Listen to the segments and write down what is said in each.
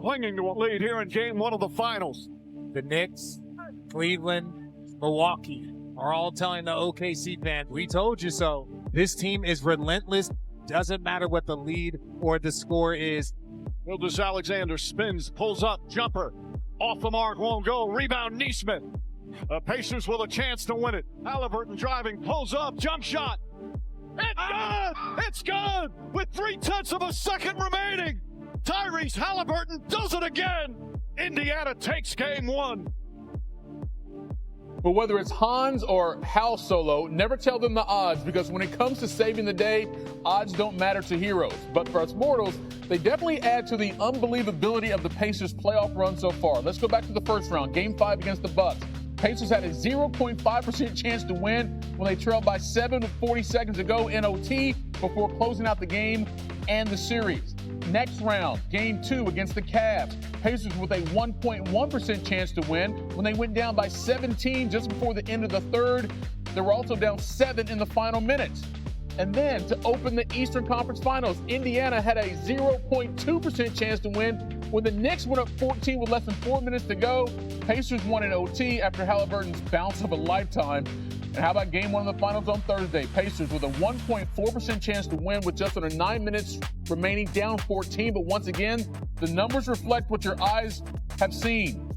clinging to a lead here in game one of the finals. The Knicks, Cleveland, Milwaukee are all telling the OKC fans, we told you so. This team is relentless. Doesn't matter what the lead or the score is. Gilgeous-Alexander spins, pulls up, jumper. Off the mark, won't go. Rebound, Neesmith. Pacers with a chance to win it. Halliburton driving, pulls up, jump shot. It's good! It's good! With 3/10 of a second remaining. Tyrese Halliburton does it again. Indiana takes game one. But whether it's Hans or Hal Solo, never tell them the odds, because when it comes to saving the day, odds don't matter to heroes. But for us mortals, they definitely add to the unbelievability of the Pacers' playoff run so far. Let's go back to the first round, Game 5 against the Bucks. Pacers had a 0.5% chance to win when they trailed by 7 with 40 seconds to go in OT before closing out the game and the series. Next round, Game 2 against the Cavs. Pacers with a 1.1% chance to win when they went down by 17 just before the end of the third. They were also down 7 in the final minutes. And then to open the Eastern Conference Finals, Indiana had a 0.2% chance to win when the Knicks went up 14 with less than 4 minutes to go. Pacers won in OT after Halliburton's bounce of a lifetime. And how about game 1 of the finals on Thursday? Pacers with a 1.4% chance to win with just under 9 minutes remaining, down 14. But once again, the numbers reflect what your eyes have seen.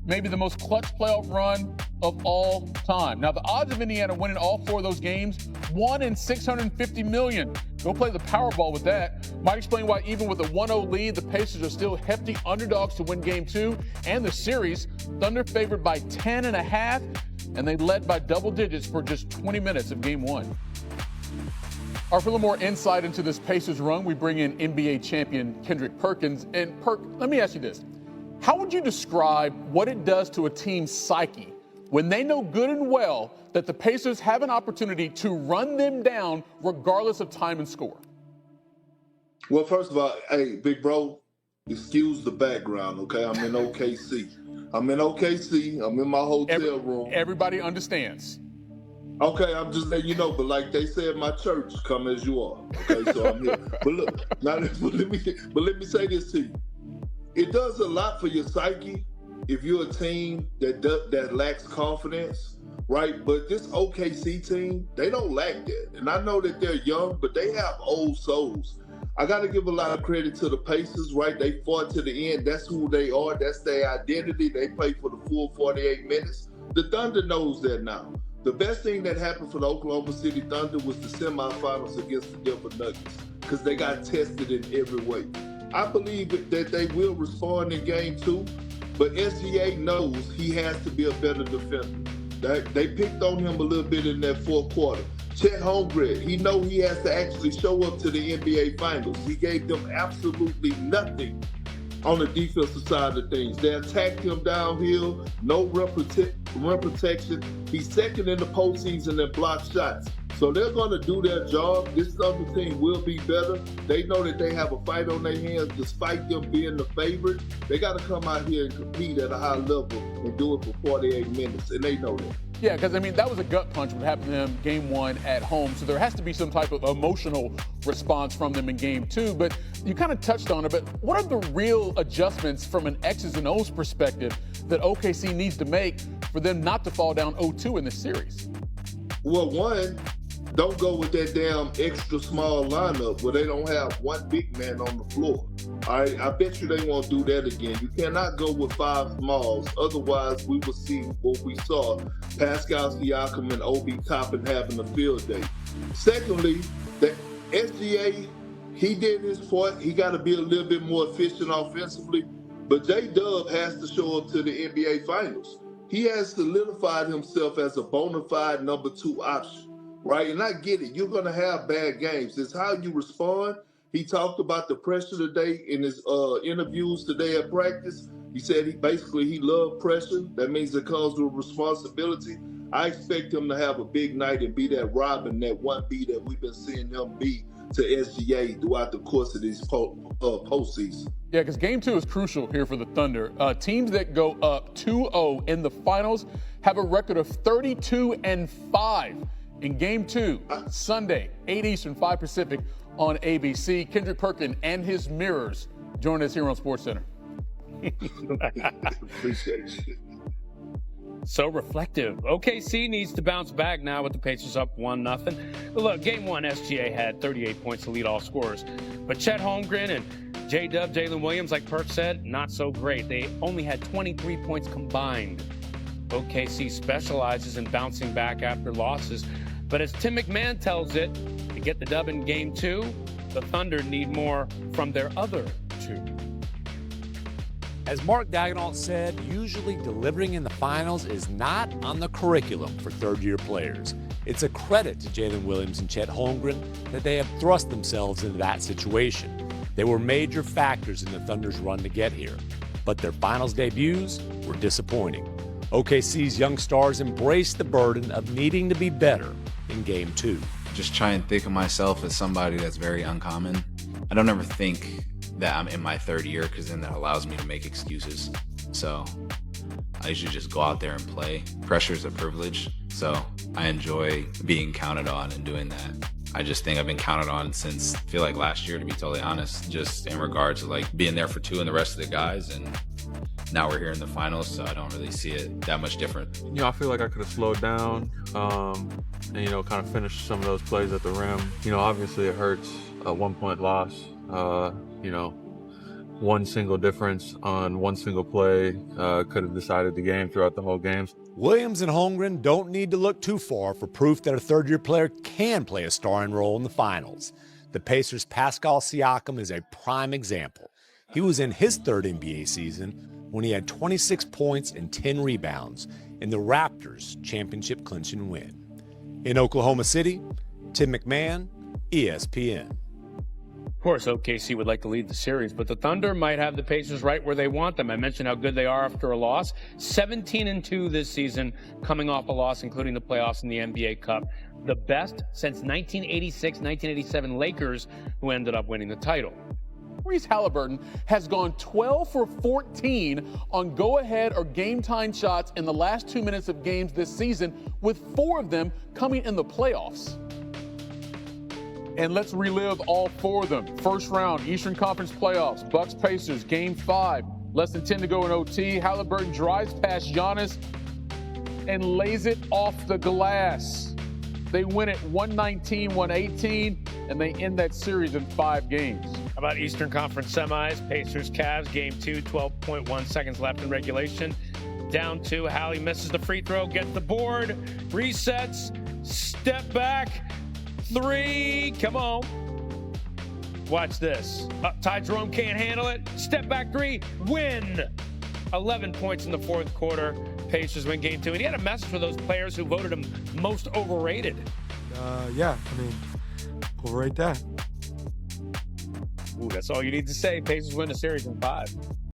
Maybe the most clutch playoff run of all time. Now, the odds of Indiana winning all 4 of those games, 1 in 650 million. Go play the Powerball with that. Might explain why even with a 1-0 lead, the Pacers are still hefty underdogs to win Game 2 and the series. Thunder favored by 10.5, and they led by double digits for just 20 minutes of Game 1. For a little more insight into this Pacers run, we bring in NBA champion Kendrick Perkins. And Perk, let me ask you this. How would you describe what it does to a team's psyche when they know good and well that the Pacers have an opportunity to run them down regardless of time and score? Well, first of all, hey, big bro, excuse the background, okay? I'm in OKC. I'm in my hotel room. Everybody understands. Okay, I'm just letting you know, but like they say at my church, come as you are. Okay, so I'm here. But look, now let me say this to you. It does a lot for your psyche if you're a team that lacks confidence, right? But this OKC team, they don't lack that. And I know that they're young, but they have old souls. I got to give a lot of credit to the Pacers, right? They fought to the end. That's who they are. That's their identity. They play for the full 48 minutes. The Thunder knows that now. The best thing that happened for the Oklahoma City Thunder was the semifinals against the Denver Nuggets, because they got tested in every way. I believe that they will respond in Game 2, but SGA knows he has to be a better defender. They picked on him a little bit in that fourth quarter. Chet Holmgren, he knows he has to actually show up to the NBA Finals. He gave them absolutely nothing on the defensive side of things. They attacked him downhill, no rim protection. He's second in the postseason in block shots. So they're going to do their job. This other team will be better. They know that they have a fight on their hands despite them being the favorite. They got to come out here and compete at a high level and do it for 48 minutes, and they know that. Yeah, because, I mean, that was a gut punch what happened to them Game 1 at home. So there has to be some type of emotional response from them in Game 2. But you kind of touched on it, but what are the real adjustments from an X's and O's perspective that OKC needs to make for them not to fall down 0-2 in this series? Well, one, don't go with that damn extra small lineup where they don't have one big man on the floor. All right, I bet you they won't do that again. You cannot go with 5 smalls. Otherwise, we will see what we saw, Pascal Siakam and Obi Toppin having a field day. Secondly, the SGA, he did his part. He got to be a little bit more efficient offensively. But J-Dub has to show up to the NBA Finals. He has solidified himself as a bona fide number 2 option. Right, and I get it. You're going to have bad games. It's how you respond. He talked about the pressure today in his interviews today at practice. He said he loved pressure. That means it comes with responsibility. I expect him to have a big night and be that Robin, that 1B that we've been seeing him be to SGA throughout the course of this postseason. Yeah, because Game 2 is crucial here for the Thunder. Teams that go up 2-0 in the finals have a record of 32-5. In Game 2, Sunday, 8 Eastern, 5 Pacific on ABC. Kendrick Perkins and his mirrors join us here on SportsCenter. Appreciate you. So reflective. OKC needs to bounce back now with the Pacers up 1-0. Look, game one, SGA had 38 points to lead all scorers. But Chet Holmgren and J-Dub, Jalen Williams, like Perk said, not so great. They only had 23 points combined. OKC specializes in bouncing back after losses. But as Tim McMahon tells it, to get the dub in game two, the Thunder need more from their other two. As Mark Daigneault said, usually delivering in the finals is not on the curriculum for third-year players. It's a credit to Jalen Williams and Chet Holmgren that they have thrust themselves into that situation. They were major factors in the Thunder's run to get here, but their finals debuts were disappointing. OKC's young stars embraced the burden of needing to be better in Game 2. Just try and think of myself as somebody that's very uncommon. I don't ever think that I'm in my third year, because then that allows me to make excuses. So I usually just go out there and play. Pressure is a privilege, so I enjoy being counted on and doing that. I just think I've been counted on since, I feel like last year, to be totally honest, just in regards to like being there for two and the rest of the guys, and now we're here in the finals, so I don't really see it that much different. I feel like I could have slowed down and, kind of finished some of those plays at the rim. Obviously it hurts, a 1-point loss. One single difference on one single play could have decided the game throughout the whole game. Williams and Holmgren don't need to look too far for proof that a third-year player can play a starring role in the finals. The Pacers' Pascal Siakam is a prime example. He was in his third NBA season when he had 26 points and 10 rebounds in the Raptors' championship-clinching win. In Oklahoma City, Tim McMahon, ESPN. Of course, OKC would like to lead the series, but the Thunder might have the Pacers right where they want them. I mentioned how good they are after a loss. 17-2 this season, coming off a loss, including the playoffs in the NBA Cup. The best since 1986-1987 Lakers, who ended up winning the title. Tyrese Halliburton has gone 12 for 14 on go-ahead or game-time shots in the last 2 minutes of games this season, with 4 of them coming in the playoffs. And let's relive all 4 of them. First round, Eastern Conference playoffs, Bucks-Pacers, Game 5. Less than 10 to go in OT. Halliburton drives past Giannis and lays it off the glass. They win it 119-118, and they end that series in 5 games. How about Eastern Conference semis? Pacers, Cavs, Game 2, 12.1 seconds left in regulation. Down 2, Hallie misses the free throw, gets the board, resets, step back, 3, come on. Watch this. Ty Jerome can't handle it. Step back 3, win. 11 points in the fourth quarter. Pacers win Game 2. And he had a message for those players who voted him most overrated. Overrate that. Ooh, that's all you need to say. Pacers win the series in 5.